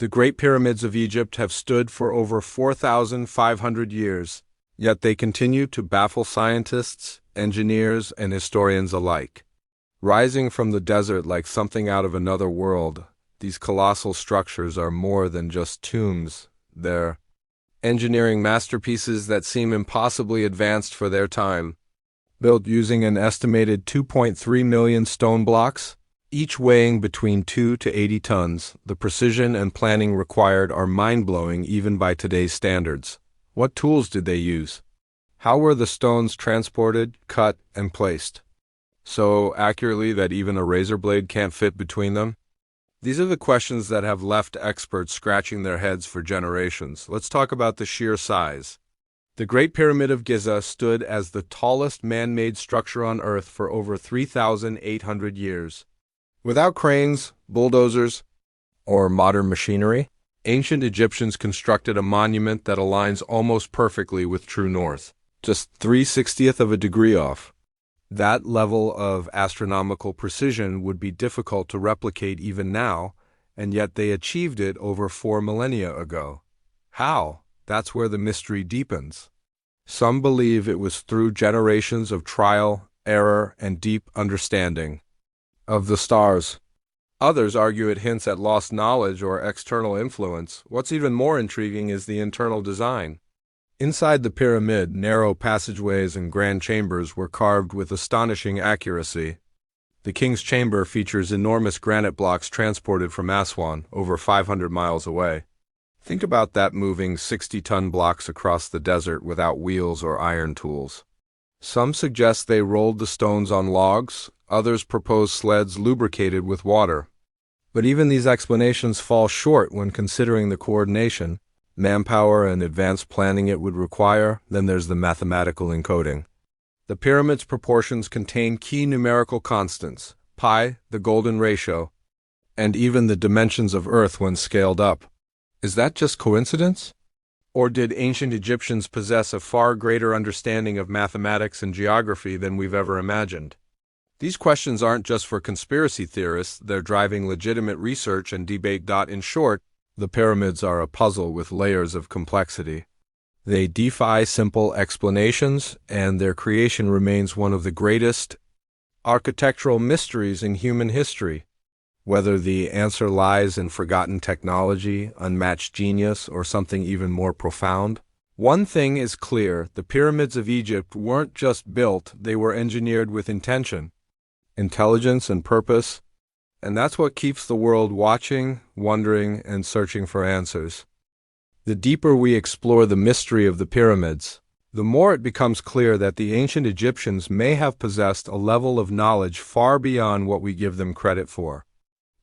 The Great Pyramids of Egypt have stood for over 4,500 years, yet they continue to baffle scientists, engineers, and historians alike. Rising from the desert like something out of another world, these colossal structures are more than just tombs. They're engineering masterpieces that seem impossibly advanced for their time. Built using an estimated 2.3 million stone blocks, each weighing between 2 to 80 tons, the precision and planning required are mind-blowing even by today's standards. What tools did they use? How were the stones transported, cut, and placed? So accurately that even a razor blade can't fit between them? These are the questions that have left experts scratching their heads for generations. Let's talk about the sheer size. The Great Pyramid of Giza stood as the tallest man-made structure on Earth for over 3,800 years. Without cranes, bulldozers, or modern machinery, ancient Egyptians constructed a monument that aligns almost perfectly with true north, just 3/60th of a degree off. That level of astronomical precision would be difficult to replicate even now, and yet they achieved it over 4 millennia ago. How? That's where the mystery deepens. Some believe it was through generations of trial, error, and deep understanding of the stars. Others argue it hints at lost knowledge or external influence. What's even more intriguing is the internal design. Inside the pyramid, narrow passageways and grand chambers were carved with astonishing accuracy. The king's chamber features enormous granite blocks transported from Aswan, over 500 miles away. Think about that, moving 60-ton blocks across the desert without wheels or iron tools. Some suggest they rolled the stones on logs, others propose sleds lubricated with water. But even these explanations fall short when considering the coordination, manpower, and advanced planning it would require. Then there's the mathematical encoding. The pyramid's proportions contain key numerical constants, pi, the golden ratio, and even the dimensions of Earth when scaled up. Is that just coincidence? Or did ancient Egyptians possess a far greater understanding of mathematics and geography than we've ever imagined? These questions aren't just for conspiracy theorists, they're driving legitimate research and debate. In short, the pyramids are a puzzle with layers of complexity. They defy simple explanations, and their creation remains one of the greatest architectural mysteries in human history. Whether the answer lies in forgotten technology, unmatched genius, or something even more profound, one thing is clear: the pyramids of Egypt weren't just built, they were engineered with intention, intelligence, and purpose, and that's what keeps the world watching, wondering, and searching for answers. The deeper we explore the mystery of the pyramids, the more it becomes clear that the ancient Egyptians may have possessed a level of knowledge far beyond what we give them credit for.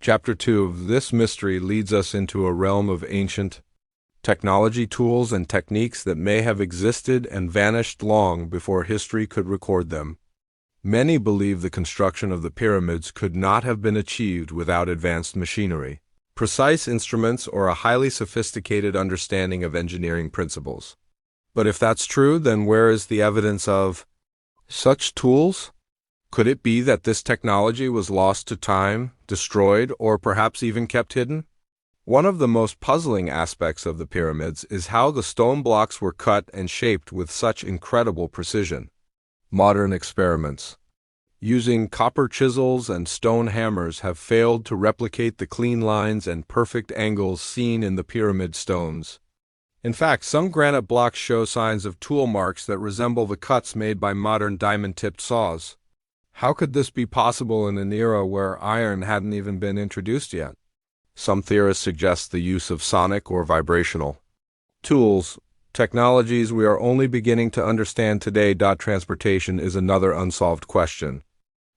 Chapter 2 of this mystery leads us into a realm of ancient technology, tools, and techniques that may have existed and vanished long before history could record them. Many believe the construction of the pyramids could not have been achieved without advanced machinery, precise instruments, or a highly sophisticated understanding of engineering principles. But if that's true, then where is the evidence of such tools? Could it be that this technology was lost to time, destroyed, or perhaps even kept hidden? One of the most puzzling aspects of the pyramids is how the stone blocks were cut and shaped with such incredible precision. Modern experiments using copper chisels and stone hammers have failed to replicate the clean lines and perfect angles seen in the pyramid stones. In fact, some granite blocks show signs of tool marks that resemble the cuts made by modern diamond-tipped saws. How could this be possible in an era where iron hadn't even been introduced yet? Some theorists suggest the use of sonic or vibrational tools, technologies we are only beginning to understand today. Transportation is another unsolved question.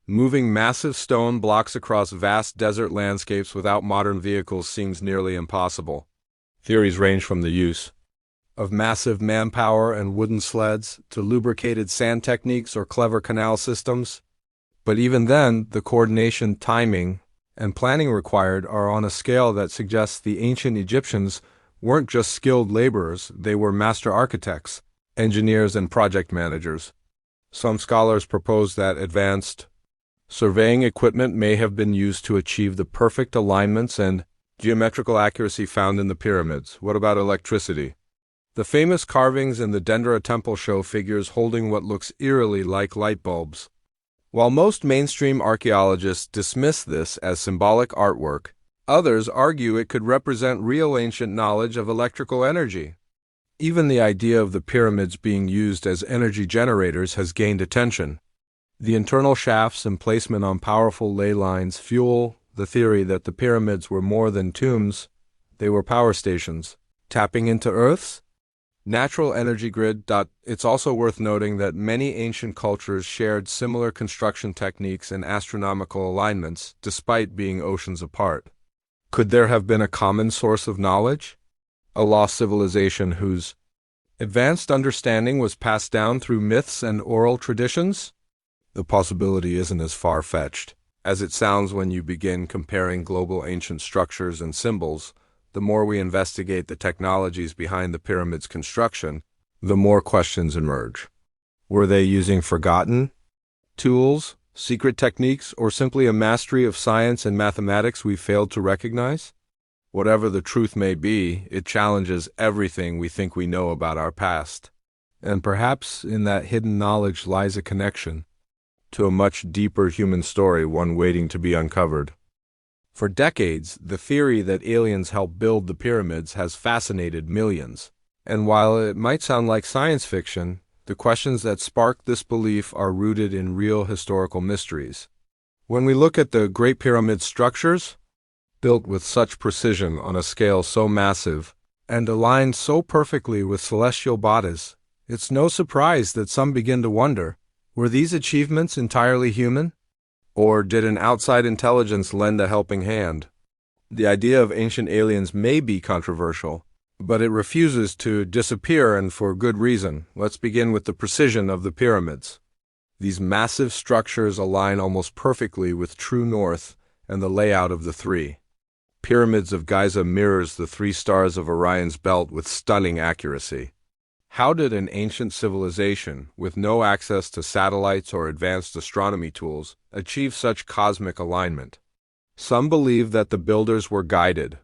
Moving massive stone blocks across vast desert landscapes without modern vehicles seems nearly impossible. Theories range from the use of massive manpower and wooden sleds to lubricated sand techniques or clever canal systems. But even then, the coordination, timing, and planning required are on a scale that suggests the ancient Egyptians weren't just skilled laborers, they were master architects, engineers, and project managers. Some scholars propose that advanced surveying equipment may have been used to achieve the perfect alignments and Geometrical accuracy found in the pyramids. What about electricity? The famous carvings in the Dendera temple show figures holding what looks eerily like light bulbs. While most mainstream archaeologists dismiss this as symbolic artwork, others argue it could represent real ancient knowledge of electrical energy. Even the idea of the pyramids being used as energy generators has gained attention. The internal shafts and placement on powerful ley lines fuel the theory that the pyramids were more than tombs, they were power stations, tapping into Earth's natural energy grid. It's also worth noting that many ancient cultures shared similar construction techniques and astronomical alignments, despite being oceans apart. Could there have been a common source of knowledge? A lost civilization whose advanced understanding was passed down through myths and oral traditions? The possibility isn't as far-fetched as it sounds when you begin comparing global ancient structures and symbols. The more we investigate the technologies behind the pyramid's construction, the more questions emerge. Were they using forgotten tools, secret techniques, or simply a mastery of science and mathematics we failed to recognize? Whatever the truth may be, it challenges everything we think we know about our past. And perhaps in that hidden knowledge lies a connection to a much deeper human story, one waiting to be uncovered. For decades, the theory that aliens helped build the pyramids has fascinated millions. And while it might sound like science fiction, the questions that spark this belief are rooted in real historical mysteries. When we look at the Great Pyramid structures, built with such precision on a scale so massive and aligned so perfectly with celestial bodies, it's no surprise that some begin to wonder, were these achievements entirely human? Or did an outside intelligence lend a helping hand? The idea of ancient aliens may be controversial, but it refuses to disappear, and for good reason. Let's begin with the precision of the pyramids. These massive structures align almost perfectly with true north and the layout of the three. Pyramids of Giza mirrors the three stars of Orion's belt with stunning accuracy. How did an ancient civilization, with no access to satellites or advanced astronomy tools, achieve such cosmic alignment? Some believe that the builders were guided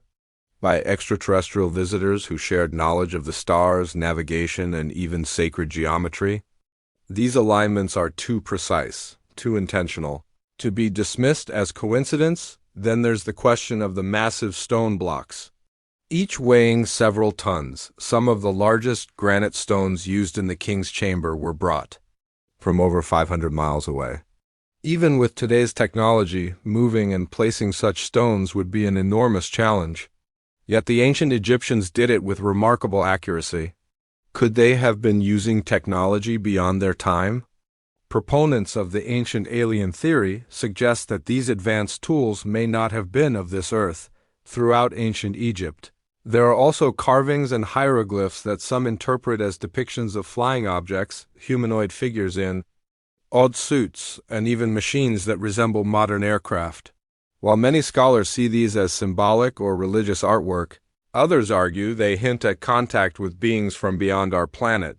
by extraterrestrial visitors who shared knowledge of the stars, navigation, and even sacred geometry. These alignments are too precise, too intentional, to be dismissed as coincidence. Then there's the question of the massive stone blocks, each weighing several tons. Some of the largest granite stones used in the king's chamber were brought from over 500 miles away. Even with today's technology, moving and placing such stones would be an enormous challenge. Yet the ancient Egyptians did it with remarkable accuracy. Could they have been using technology beyond their time? Proponents of the ancient alien theory suggest that these advanced tools may not have been of this earth. Throughout ancient Egypt, there are also carvings and hieroglyphs that some interpret as depictions of flying objects, humanoid figures in odd suits, and even machines that resemble modern aircraft. While many scholars see these as symbolic or religious artwork, others argue they hint at contact with beings from beyond our planet.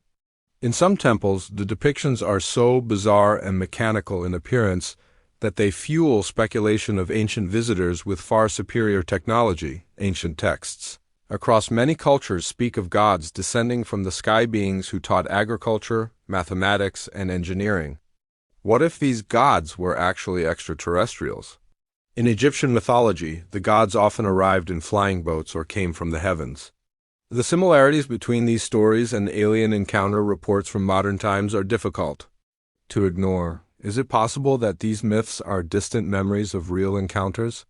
In some temples, the depictions are so bizarre and mechanical in appearance that they fuel speculation of ancient visitors with far superior technology. Ancient texts across many cultures speak of gods descending from the sky beings who taught agriculture, mathematics, and engineering. What if these gods were actually extraterrestrials? In Egyptian mythology, the gods often arrived in flying boats or came from the heavens. The similarities between these stories and alien encounter reports from modern times are difficult to ignore. Is it possible that these myths are distant memories of real encounters?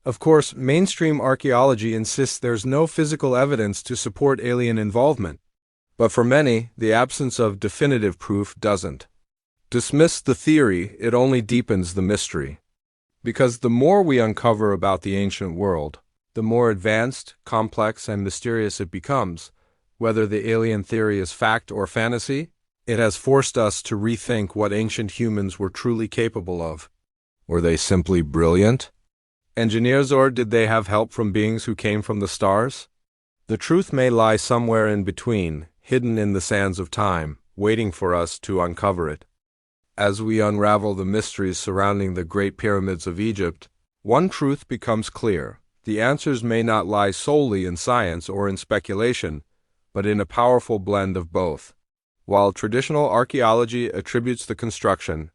Of course, mainstream archaeology insists there's no physical evidence to support alien involvement. But for many, the absence of definitive proof doesn't dismiss the theory, it only deepens the mystery. Because the more we uncover about the ancient world, the more advanced, complex, and mysterious it becomes. Whether the alien theory is fact or fantasy, it has forced us to rethink what ancient humans were truly capable of. Were they simply brilliant engineers, or did they have help from beings who came from the stars? The truth may lie somewhere in between, hidden in the sands of time, waiting for us to uncover it. As we unravel the mysteries surrounding the Great Pyramids of Egypt, one truth becomes clear. The answers may not lie solely in science or in speculation, but in a powerful blend of both. While traditional archaeology attributes the construction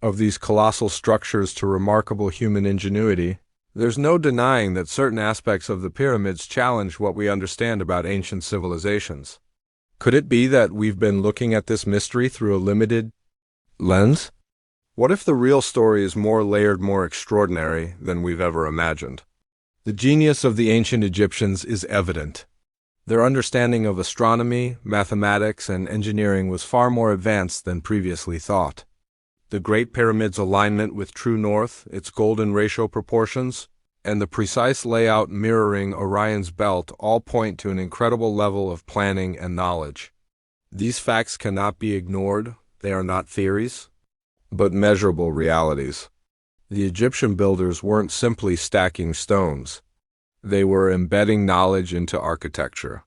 of these colossal structures to remarkable human ingenuity, there's no denying that certain aspects of the pyramids challenge what we understand about ancient civilizations. Could it be that we've been looking at this mystery through a limited lens? What if the real story is more layered, more extraordinary than we've ever imagined? The genius of the ancient Egyptians is evident. Their understanding of astronomy, mathematics, and engineering was far more advanced than previously thought. The Great Pyramid's alignment with true north, its golden ratio proportions, and the precise layout mirroring Orion's belt all point to an incredible level of planning and knowledge. These facts cannot be ignored. They are not theories, but measurable realities. The Egyptian builders weren't simply stacking stones. They were embedding knowledge into architecture.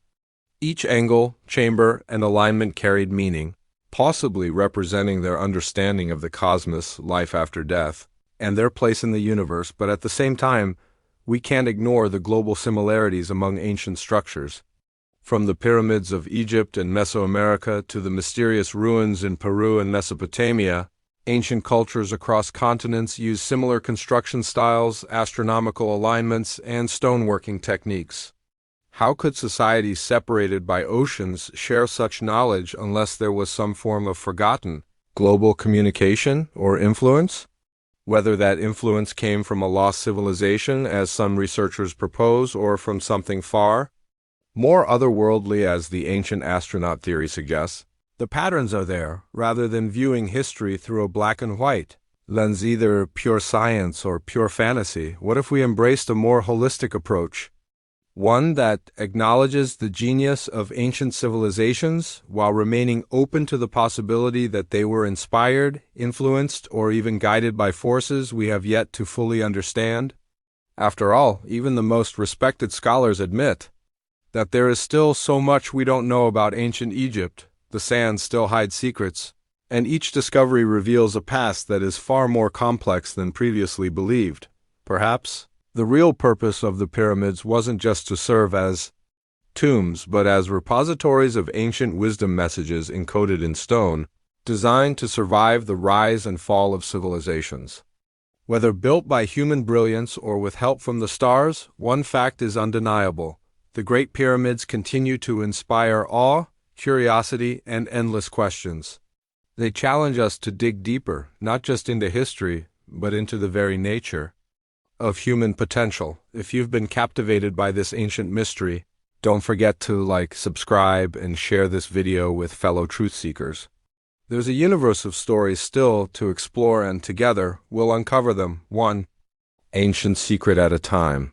Each angle, chamber, and alignment carried meaning, possibly representing their understanding of the cosmos, life after death, and their place in the universe, but at the same time, we can't ignore the global similarities among ancient structures. From the pyramids of Egypt and Mesoamerica to the mysterious ruins in Peru and Mesopotamia, ancient cultures across continents use similar construction styles, astronomical alignments, and stoneworking techniques. How could societies separated by oceans share such knowledge unless there was some form of forgotten global communication or influence? Whether that influence came from a lost civilization, as some researchers propose, or from something far more otherworldly, as the ancient astronaut theory suggests, the patterns are there, rather than viewing history through a black and white lens, either pure science or pure fantasy. What if we embraced a more holistic approach? One that acknowledges the genius of ancient civilizations while remaining open to the possibility that they were inspired, influenced, or even guided by forces we have yet to fully understand. After all, even the most respected scholars admit that there is still so much we don't know about ancient Egypt. The sands still hide secrets, and each discovery reveals a past that is far more complex than previously believed. Perhaps the real purpose of the pyramids wasn't just to serve as tombs, but as repositories of ancient wisdom messages encoded in stone, designed to survive the rise and fall of civilizations. Whether built by human brilliance or with help from the stars, one fact is undeniable: the Great Pyramids continue to inspire awe, curiosity, and endless questions. They challenge us to dig deeper, not just into history, but into the very nature of human potential. If you've been captivated by this ancient mystery, don't forget to like, subscribe, and share this video with fellow truth seekers. There's a universe of stories still to explore, and together we'll uncover them, one ancient secret at a time.